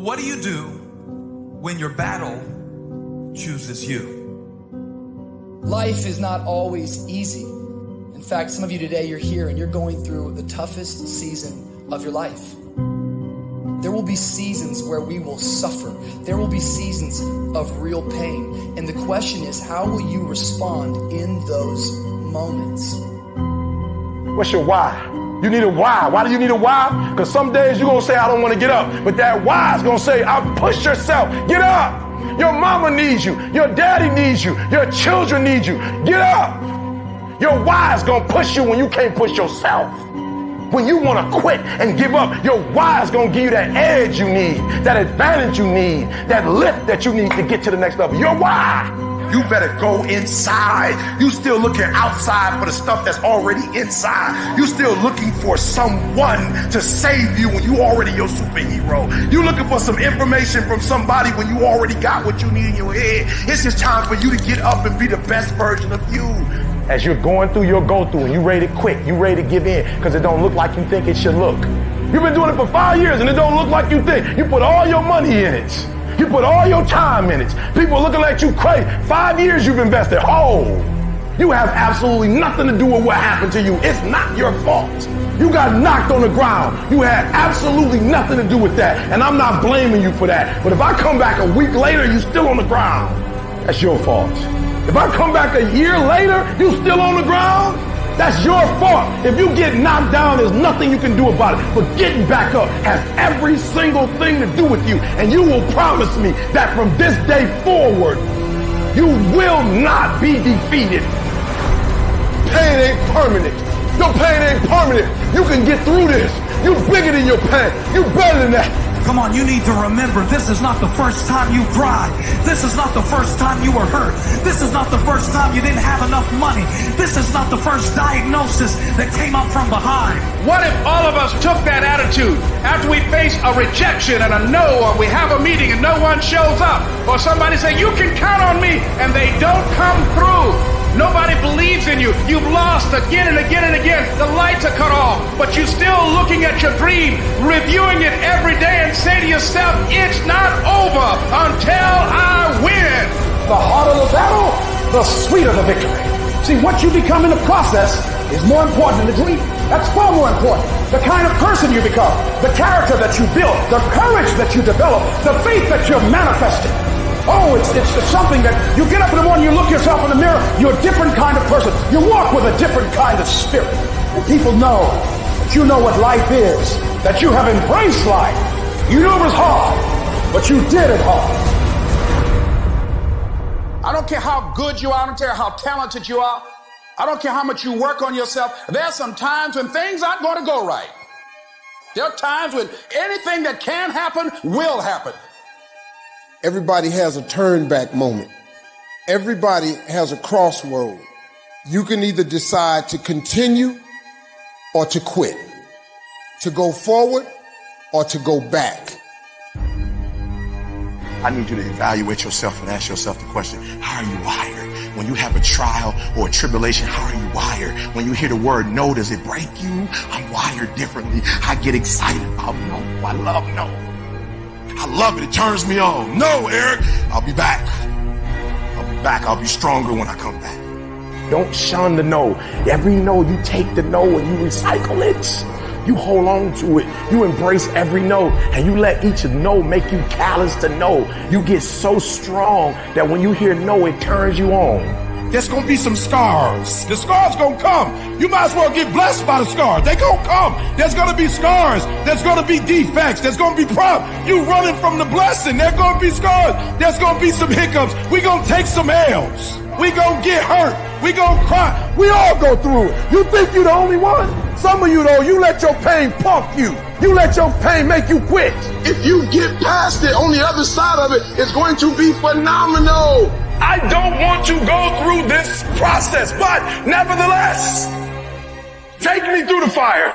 What do you do when your battle chooses you? Life is not always easy. In fact, some of you today, you're here and you're going through the toughest season of your life. There will be seasons where we will suffer. There will be seasons of real pain. And the question is, how will you respond in those moments? What's your why? You need a why. Why do you need a why? Because some days you're going to say, I don't want to get up. But that why is going to say, push yourself. Get up. Your mama needs you. Your daddy needs you. Your children need you. Get up. Your why is going to push you when you can't push yourself. When you want to quit and give up, your why is going to give you that edge you need, that advantage you need, that lift that you need to get to the next level. Your why. You better go inside. You still looking outside for the stuff that's already inside. You still looking for someone to save you when you already your superhero. You looking for some information from somebody when you already got what you need in your head. It's just time for you to get up and be the best version of you. As you're going through your go-through and you ready to quit, you ready to give in because it don't look like you think it should look. You've been doing it for 5 years and it don't look like you think. You put all your money in it. You put all your time in it. People looking at you crazy. 5 years you've invested. Oh, you have absolutely nothing to do with what happened to you. It's not your fault. You got knocked on the ground. You had absolutely nothing to do with that. And I'm not blaming you for that. But if I come back a week later, you still on the ground. That's your fault. If I come back a year later, you still on the ground, that's your fault. If you get knocked down, there's nothing you can do about it. But getting back up has every single thing to do with you. And you will promise me that from this day forward, you will not be defeated. Pain ain't permanent. Your pain ain't permanent. You can get through this. You bigger than your pain. You better than that. Come on, you need to remember, this is not the first time you cried. This is not the first time you were hurt. This is not the first time you didn't have enough money. This is not the first diagnosis that came up from behind. What if all of us took that attitude after we face a rejection and a no, or we have a meeting and no one shows up, or somebody say, you can count on me, and they don't come through? Nobody believes in you. You've lost again and again and again. The lights are cut off, but you're still looking at your dream, reviewing it every day, and say to yourself, it's not over until I win. The harder the battle, the sweeter the victory. See, what you become in the process is more important than the dream. That's far more important. The kind of person you become, the character that you build, the courage that you develop, the faith that you're manifesting. Oh, it's something that you get up in the morning, you look yourself in the mirror, you're a different kind of person. You walk with a different kind of spirit. And people know that you know what life is, that you have embraced life. You knew it was hard, but you did it hard. I don't care how good you are. I don't care how talented you are. I don't care how much you work on yourself. There are some times when things aren't going to go right. There are times when anything that can happen will happen. Everybody has a turn back moment. Everybody has a crossroad. You can either decide to continue or to quit, to go forward or to go back. I need you to evaluate yourself and ask yourself the question, how are you wired? When you have a trial or a tribulation, how are you wired? When you hear the word no, does it break you? I'm wired differently. I get excited about no. I love no. I love it. It turns me on. No, Eric, I'll be back. I'll be back. I'll be stronger when I come back. Don't shun the no. Every no, you take the no and you recycle it. You hold on to it. You embrace every no and you let each no make you callous to no. You get so strong that when you hear no, it turns you on. There's going to be some scars. The scars going to come. You might as well get blessed by the scars. They going to come. There's going to be scars. There's going to be defects. There's going to be problems. You running from the blessing. There's going to be scars. There's going to be some hiccups. We going to take some L's. We going to get hurt. We going to cry. We all go through it. You think you're the only one? Some of you, though, you let your pain punk you. You let your pain make you quit. If you get past it, on the other side of it, it's going to be phenomenal. I don't want to go through this process, but nevertheless, take me through the fire.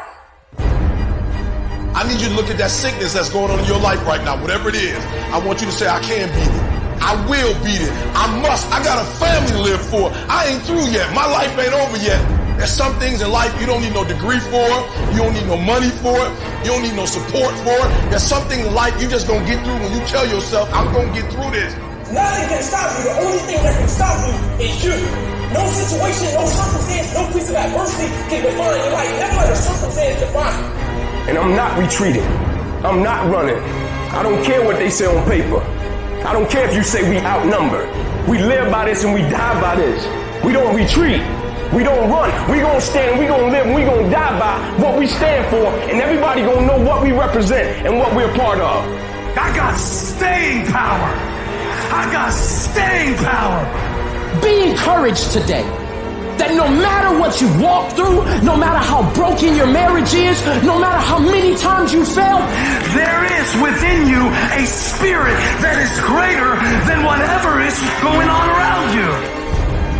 I need you to look at that sickness that's going on in your life right now, whatever it is. I want you to say, I can beat it. I will beat it. I must. I got a family to live for. I ain't through yet. My life ain't over yet. There's some things in life you don't need no degree for, you don't need no money for it, you don't need no support for it. There's some things in life you just gonna get through when you tell yourself, I'm gonna get through this. Nothing can stop you. The only thing that can stop you is you. No situation, no circumstance, no piece of adversity can define your life. Never let a circumstance define you. And I'm not retreating. I'm not running. I don't care what they say on paper. I don't care if you say we outnumbered. We live by this and we die by this. We don't retreat. We don't run. We gonna stand, we gonna live, and we gonna die by what we stand for, and everybody gonna know what we represent and what we're a part of. I got staying power. I got staying power. Be encouraged today that no matter what you walk through, no matter how broken your marriage is, no matter how many times you fail, there is within you a spirit that is greater than whatever is going on around you.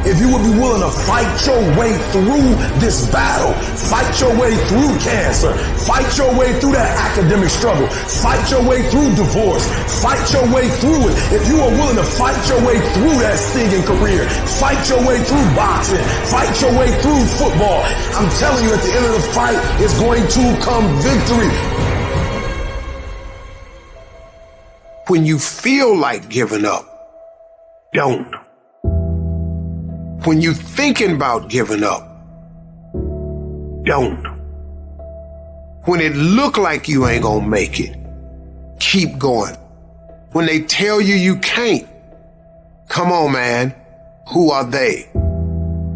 If you would be willing to fight your way through this battle, fight your way through cancer, fight your way through that academic struggle, fight your way through divorce, fight your way through it. If you are willing to fight your way through that singing career, fight your way through boxing, fight your way through football, I'm telling you, at the end of the fight is going to come victory. When you feel like giving up, don't. When you're thinking about giving up, don't. When it look like you ain't gonna make it, keep going. When they tell you you can't, come on, man, who are they?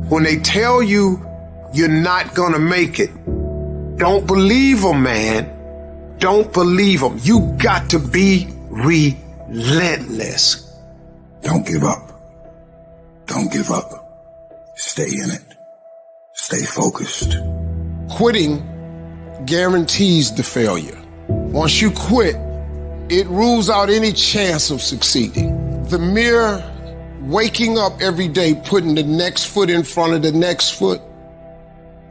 When they tell you you're not gonna make it, don't believe them, man. Don't believe them. You got to be relentless. Don't give up. Don't give up. Stay in it. Stay focused. Quitting guarantees the failure. Once you quit, it rules out any chance of succeeding. The mere waking up every day, putting the next foot in front of the next foot,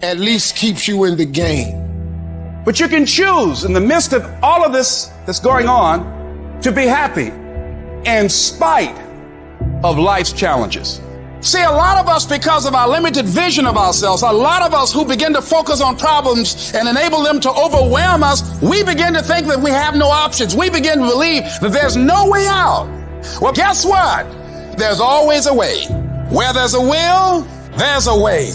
at least keeps you in the game. But you can choose in the midst of all of this that's going on to be happy in spite of life's challenges. See, a lot of us, because of our limited vision of ourselves, a lot of us who begin to focus on problems and enable them to overwhelm us, we begin to think that we have no options. We begin to believe that there's no way out. Well, guess what? There's always a way. Where there's a will, there's a way.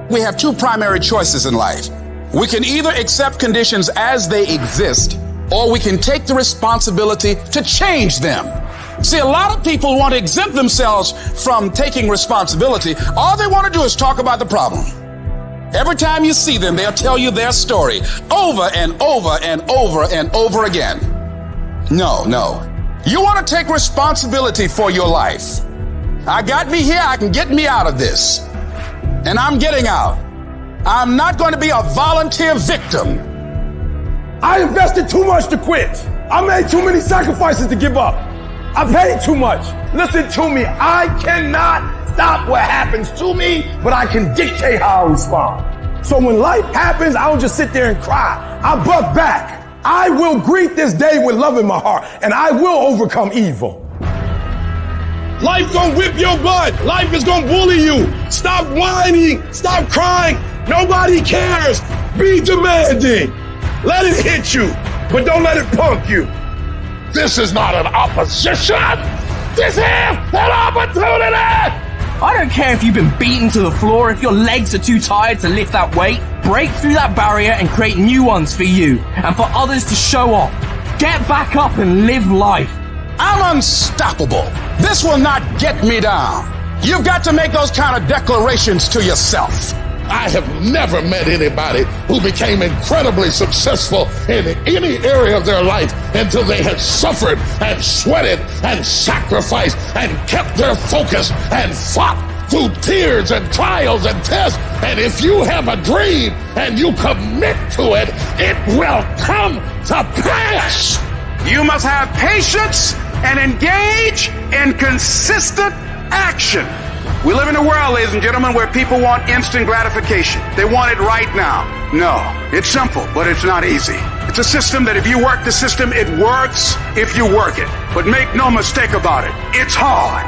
We have two primary choices in life. We can either accept conditions as they exist, or we can take the responsibility to change them. See, a lot of people want to exempt themselves from taking responsibility. All they want to do is talk about the problem. Every time you see them, they'll tell you their story over and over and over and over again. No. You want to take responsibility for your life. I got me here, I can get me out of this. And I'm getting out. I'm not going to be a volunteer victim. I invested too much to quit. I made too many sacrifices to give up. I paid too much. Listen to me. I cannot stop what happens to me, but I can dictate how I respond. So when life happens, I don't just sit there and cry. I buck back. I will greet this day with love in my heart, and I will overcome evil. Life gonna whip your butt. Life is gonna bully you. Stop whining. Stop crying. Nobody cares. Be demanding. Let it hit you, but don't let it punk you. This is not an opposition. This is an opportunity. I don't care if you've been beaten to the floor, if your legs are too tired to lift that weight. Break through that barrier and create new ones for you and for others to show off. Get back up and live life. I'm unstoppable. This will not get me down. You've got to make those kind of declarations to yourself. I have never met anybody who became incredibly successful in any area of their life until they had suffered and sweated and sacrificed and kept their focus and fought through tears and trials and tests. And if you have a dream and you commit to it, it will come to pass. You must have patience and engage in consistent action. We live in a world, ladies and gentlemen, where people want instant gratification. They want it right now. No, it's simple, but it's not easy. It's a system that if you work the system, it works if you work it. But make no mistake about it, it's hard.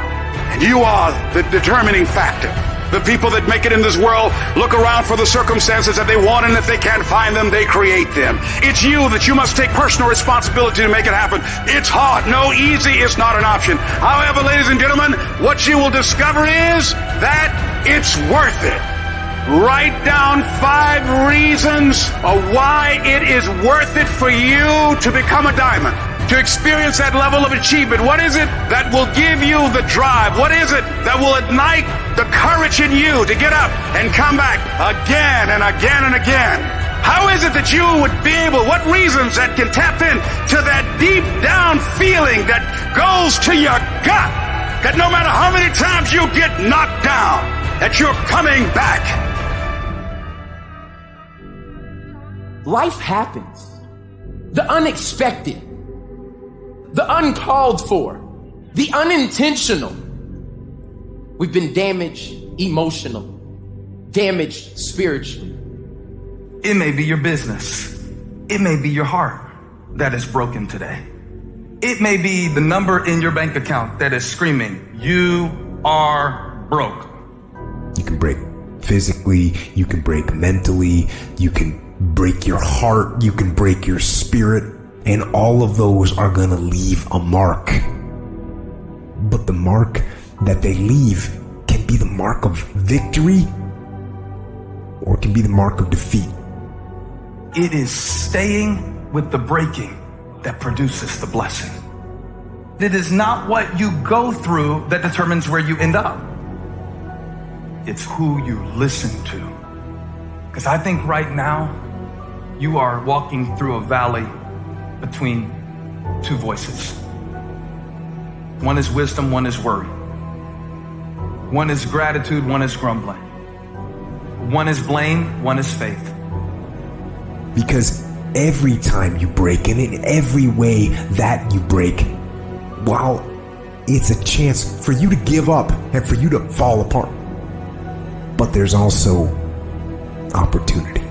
And you are the determining factor. The people that make it in this world look around for the circumstances that they want, and if they can't find them, they create them. It's you that you must take personal responsibility to make it happen. It's hard. No, easy is not an option. However, ladies and gentlemen, what you will discover is that it's worth it. Write down 5 reasons of why it is worth it for you to become a diamond, to experience that level of achievement. What is it that will give you the drive? What is it that will ignite the courage in you to get up and come back again and again and again? How is it that you would be able, what reasons that can tap in to that deep down feeling that goes to your gut, that no matter how many times you get knocked down, that you're coming back? Life happens. The unexpected, the uncalled for, the unintentional. We've been damaged emotional, damaged spiritually. It may be your business. It may be your heart that is broken today. It may be the number in your bank account that is screaming, you are broke. You can break physically, you can break mentally, you can break your heart, you can break your spirit, and all of those are gonna leave a mark. But the mark that they leave can be the mark of victory, or it can be the mark of defeat. It is staying with the breaking that produces the blessing. It is not what you go through that determines where you end up. It's who you listen to. Because I think right now, you are walking through a valley between 2 voices. One is wisdom, one is worry. One is gratitude, one is grumbling. One is blame, one is faith. Because every time you break, and in every way that you break, while it's a chance for you to give up and for you to fall apart, but there's also opportunity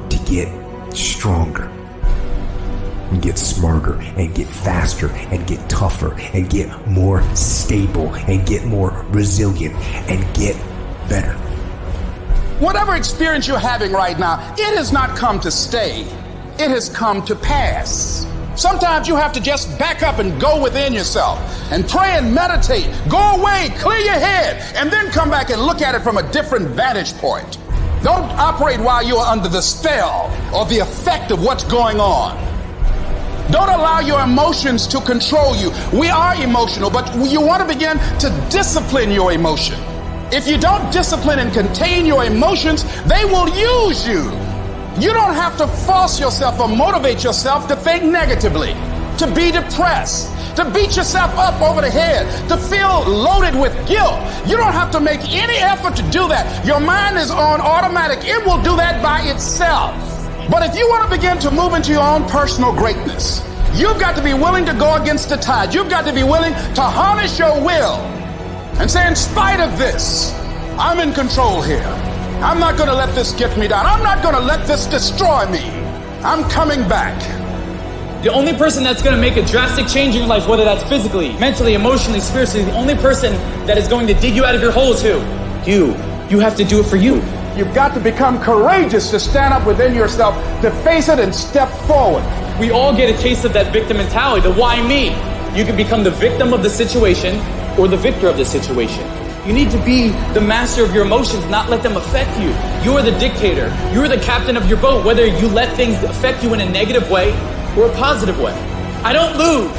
to get stronger and get smarter and get faster and get tougher and get more stable and get more resilient and get better. Whatever experience you're having right now, it has not come to stay. It has come to pass. Sometimes you have to just back up and go within yourself and pray and meditate. Go away, clear your head, and then come back and look at it from a different vantage point. Don't operate while you are under the spell or the effect of what's going on. Don't allow your emotions to control you. We are emotional, but you want to begin to discipline your emotion. If you don't discipline and contain your emotions, they will use you. You don't have to force yourself or motivate yourself to think negatively, to be depressed, to beat yourself up over the head, to feel loaded with guilt. You don't have to make any effort to do that. Your mind is on automatic. It will do that by itself. But if you want to begin to move into your own personal greatness, you've got to be willing to go against the tide. You've got to be willing to harness your will and say, in spite of this, I'm in control here. I'm not going to let this get me down. I'm not going to let this destroy me. I'm coming back. The only person that's going to make a drastic change in your life, whether that's physically, mentally, emotionally, spiritually, the only person that is going to dig you out of your hole is who? You. You have to do it for you. You've got to become courageous to stand up within yourself, to face it and step forward. We all get a taste of that victim mentality, the why me. You can become the victim of the situation or the victor of the situation. You need to be the master of your emotions, not let them affect you. You are the dictator. You are the captain of your boat, whether you let things affect you in a negative way or a positive way. I don't lose.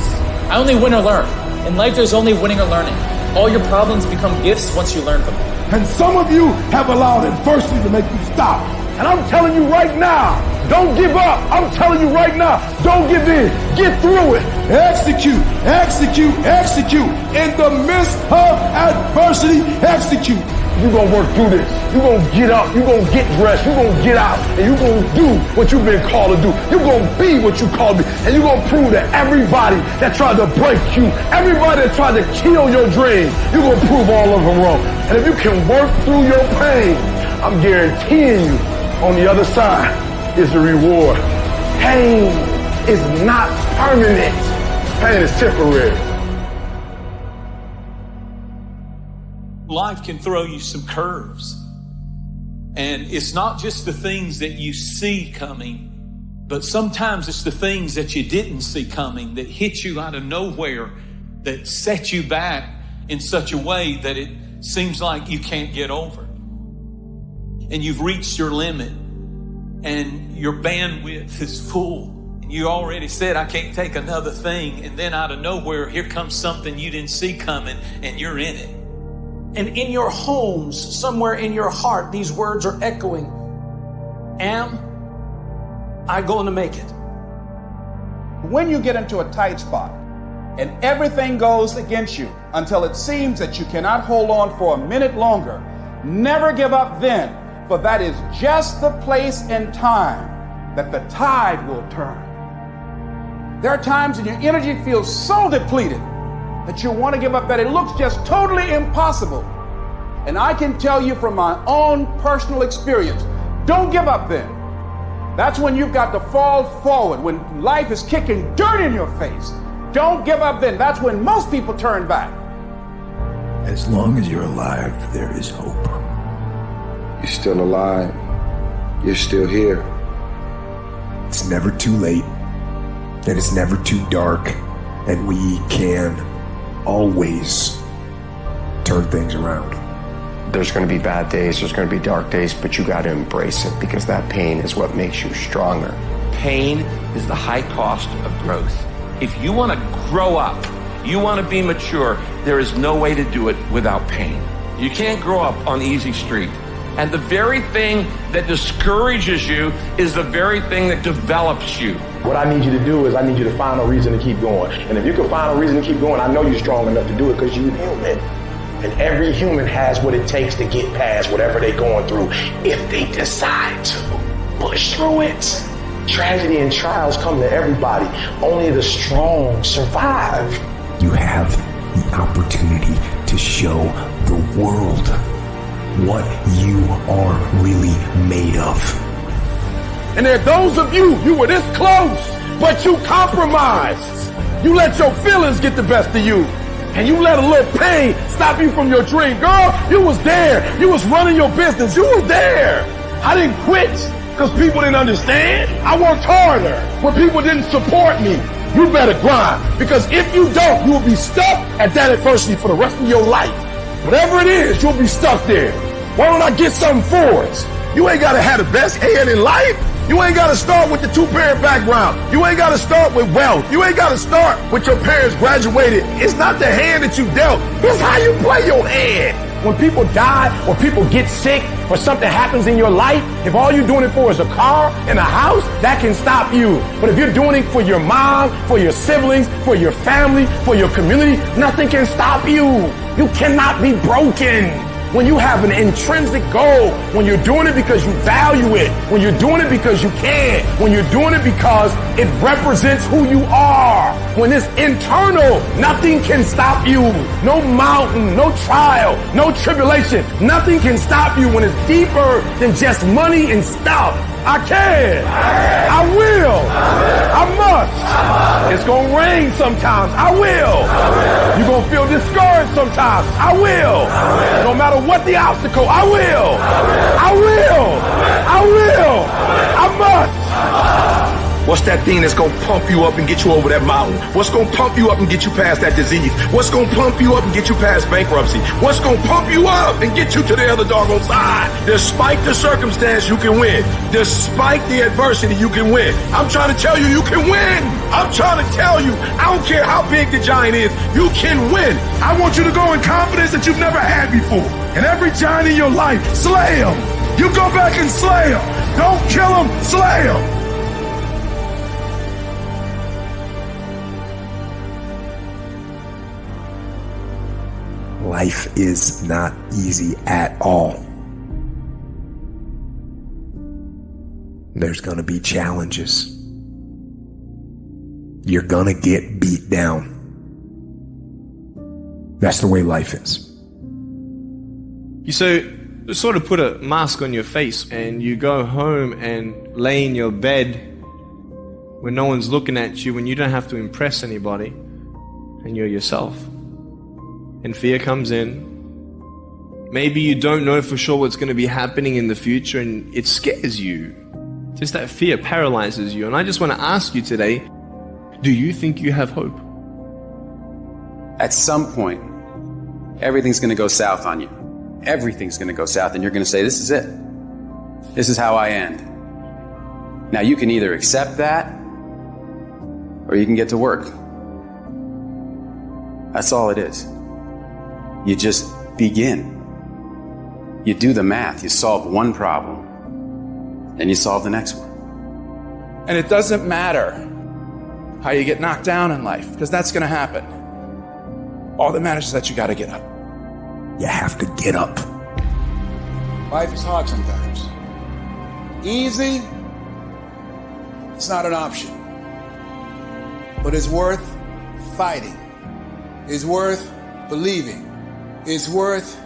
I only win or learn. In life, there's only winning or learning. All your problems become gifts once you learn from them. And some of you have allowed adversity to make you stop. And I'm telling you right now, don't give up. I'm telling you right now, don't give in. Get through it. Execute, execute, execute. In the midst of adversity, execute. You're going to work through this. You're going to get up. You're going to get dressed. You're going to get out. And you're going to do what you've been called to do. You're going to be what you called to be. And you're going to prove to everybody that tried to break you, everybody that tried to kill your dreams, you're going to prove all of them wrong. And if you can work through your pain, I'm guaranteeing you, on the other side is the reward. Pain is not permanent. Pain is temporary. life can throw you some curves. And it's not just the things that you see coming, but sometimes it's the things that you didn't see coming that hit you out of nowhere, that set you back in such a way that it seems like you can't get over. And you've reached your limit and your bandwidth is full. And you already said, I can't take another thing. And then out of nowhere, here comes something you didn't see coming and you're in it. And in your homes, somewhere in your heart, these words are echoing. Am I going to make it? When you get into a tight spot and everything goes against you until it seems that you cannot hold on for a minute longer, never give up then, for that is just the place and time that the tide will turn. There are times when your energy feels so depleted that you want to give up, that it looks just totally impossible. And I can tell you from my own personal experience, don't give up then. That's when you've got to fall forward, when life is kicking dirt in your face. Don't give up then. That's when most people turn back. As long as you're alive, there is hope. You're still alive. You're still here. It's never too late, and it's never too dark, and we can always turn things around. There's going to be bad days, there's going to be dark days, but you got to embrace it, because that pain is what makes you stronger. Pain is the high cost of growth. If you want to grow up, you want to be mature, there is no way to do it without pain. You can't grow up on easy street. And the very thing that discourages you is the very thing that develops you. What I need you to do is I need you to find a reason to keep going. And if you can find a reason to keep going, I know you're strong enough to do it, because you're human. And every human has what it takes to get past whatever they're going through if they decide to push through it. Tragedy and trials come to everybody. Only the strong survive. You have the opportunity to show the world what you are really made of. And there are those of you were this close, but you compromised. You let your feelings get the best of you. And you let a little pain stop you from your dream. Girl, you was there. You was running your business. You was there. I didn't quit because people didn't understand. I worked harder when people didn't support me. You better grind, because if you don't, you will be stuck at that adversity for the rest of your life. Whatever it is, you'll be stuck there. Why don't I get something for it? You ain't got to have the best head in life. You ain't got to start with the two-parent background. You ain't got to start with wealth. You ain't got to start with your parents graduated. It's not the hand that you dealt. It's how you play your hand. When people die or people get sick or something happens in your life, if all you're doing it for is a car and a house, that can stop you. But if you're doing it for your mom, for your siblings, for your family, for your community, nothing can stop you. You cannot be broken. When you have an intrinsic goal, when you're doing it because you value it, when you're doing it because you can, when you're doing it because it represents who you are, when it's internal, nothing can stop you. No mountain, no trial, no tribulation, nothing can stop you when it's deeper than just money and stuff. I can. I will. I must. It's going to rain sometimes. I will. You're going to feel discouraged sometimes. I will. No matter what the obstacle, I will. I will. I will. I must. What's that thing that's going to pump you up and get you over that mountain? What's going to pump you up and get you past that disease? What's going to pump you up and get you past bankruptcy? What's going to pump you up and get you to the other doggone side? Despite the circumstance, you can win. Despite the adversity, you can win. I'm trying to tell you, you can win. I'm trying to tell you, I don't care how big the giant is, you can win. I want you to go in confidence that you've never had before. And every giant in your life, slay him. You go back and slay him. Don't kill him, slay him. Life is not easy at all. There's gonna be challenges. You're gonna get beat down. That's the way life is. You sort of put a mask on your face and you go home and lay in your bed when no one's looking at you, when you don't have to impress anybody, and you're yourself. And fear comes in, Maybe you don't know for sure what's going to be happening in the future and it scares you. Just that fear paralyzes you. And I just want to ask you today, do you think you have hope? At some point, everything's going to go south on you. Everything's going to go south and you're going to say, this is it. This is how I end. Now you can either accept that or you can get to work. That's all it is. You just begin. You do the math. You solve one problem and you solve the next one. And it doesn't matter how you get knocked down in life, because that's going to happen. All that matters is that you got to get up. You have to get up. Life is hard sometimes. Easy, it's not an option. But it's worth fighting. It's worth believing. It's worth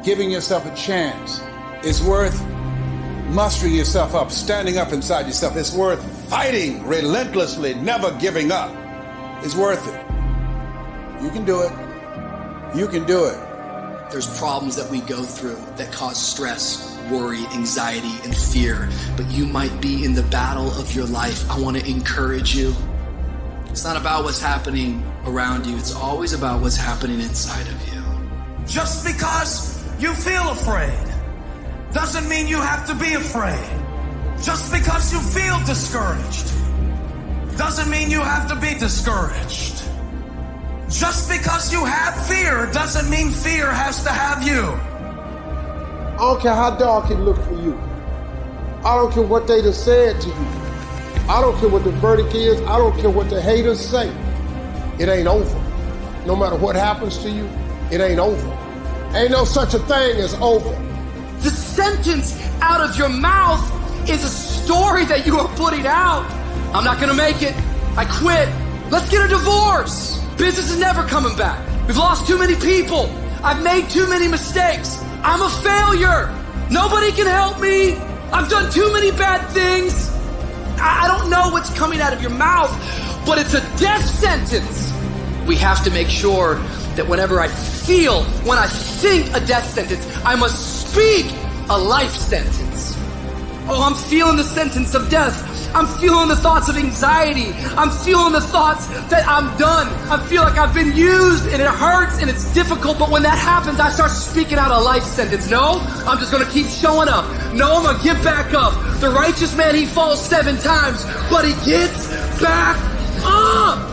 giving yourself a chance. It's worth mustering yourself up, standing up inside yourself. It's worth fighting relentlessly, never giving up. It's worth it. You can do it. You can do it. There's problems that we go through that cause stress, worry, anxiety, and fear. But you might be in the battle of your life. I want to encourage you. It's not about what's happening around you. It's always about what's happening inside of you. Just because you feel afraid doesn't mean you have to be afraid. Just because you feel discouraged doesn't mean you have to be discouraged. Just because you have fear doesn't mean fear has to have you. I don't care how dark it look for you. I don't care what they just said to you. I don't care what the verdict is. I don't care what the haters say. It ain't over. No matter what happens to you, it ain't over. Ain't no such a thing as over. The sentence out of your mouth is a story that you are putting out. I'm not gonna make it. I quit. Let's get a divorce. Business is never coming back. We've lost too many people. I've made too many mistakes. I'm a failure. Nobody can help me. I've done too many bad things. I don't know what's coming out of your mouth, but it's a death sentence. We have to make sure that whenever I feel, when I think a death sentence, I must speak a life sentence. Oh, I'm feeling the sentence of death. I'm feeling the thoughts of anxiety. I'm feeling the thoughts that I'm done. I feel like I've been used and it hurts and it's difficult. But when that happens, I start speaking out a life sentence. No, I'm just going to keep showing up. No, I'm going to get back up. The righteous man, he falls 7 times, but he gets back up.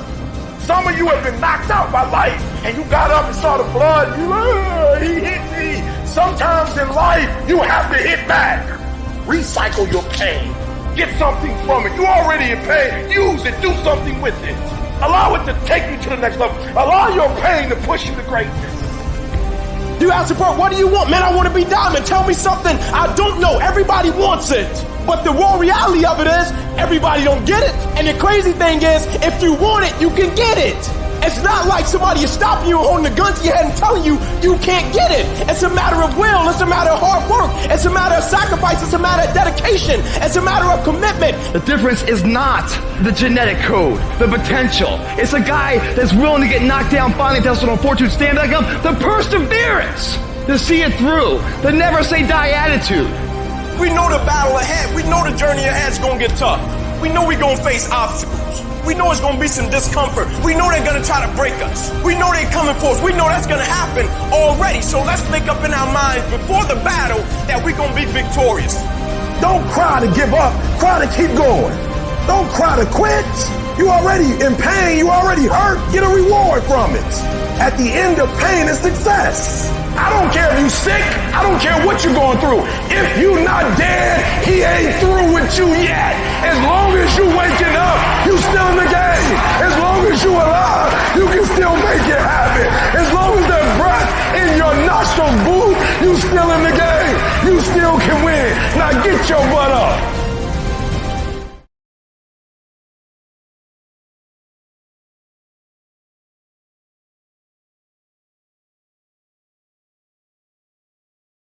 Some of you have been knocked out by life and you got up and saw the blood. You, he hit me. Sometimes in life, you have to hit back. Recycle your pain. Get something from it. You already in pain. Use it. Do something with it. Allow it to take you to the next level. Allow your pain to push you to greatness. You ask support, what do you want? Man, I want to be diamond. Tell me something I don't know. Everybody wants it. But the raw reality of it is, everybody don't get it. And the crazy thing is, if you want it, you can get it. It's not like somebody is stopping you, holding the gun to your head and telling you you can't get it. It's a matter of will. It's a matter of hard work. It's a matter of sacrifice. It's a matter of dedication. It's a matter of commitment. The difference is not the genetic code, the potential. It's a guy that's willing to get knocked down, finally tested on fortune, stand back up, the perseverance to see it through, the never say die attitude. We know the battle ahead. We know the journey ahead is going to get tough. We know we're going to face obstacles. We know it's going to be some discomfort. We know they're going to try to break us. We know they're coming for us. We know that's going to happen already. So let's make up in our minds before the battle that we're going to be victorious. Don't cry to give up. Cry to keep going. Don't cry to quit. You already in pain. You already hurt. Get a reward from it. At the end of pain is success. I don't care if you sick. I don't care what you're going through. If you not dead, he ain't through with you yet. As long as you waking up, you still in the game. As long as you alive, you can still make it happen.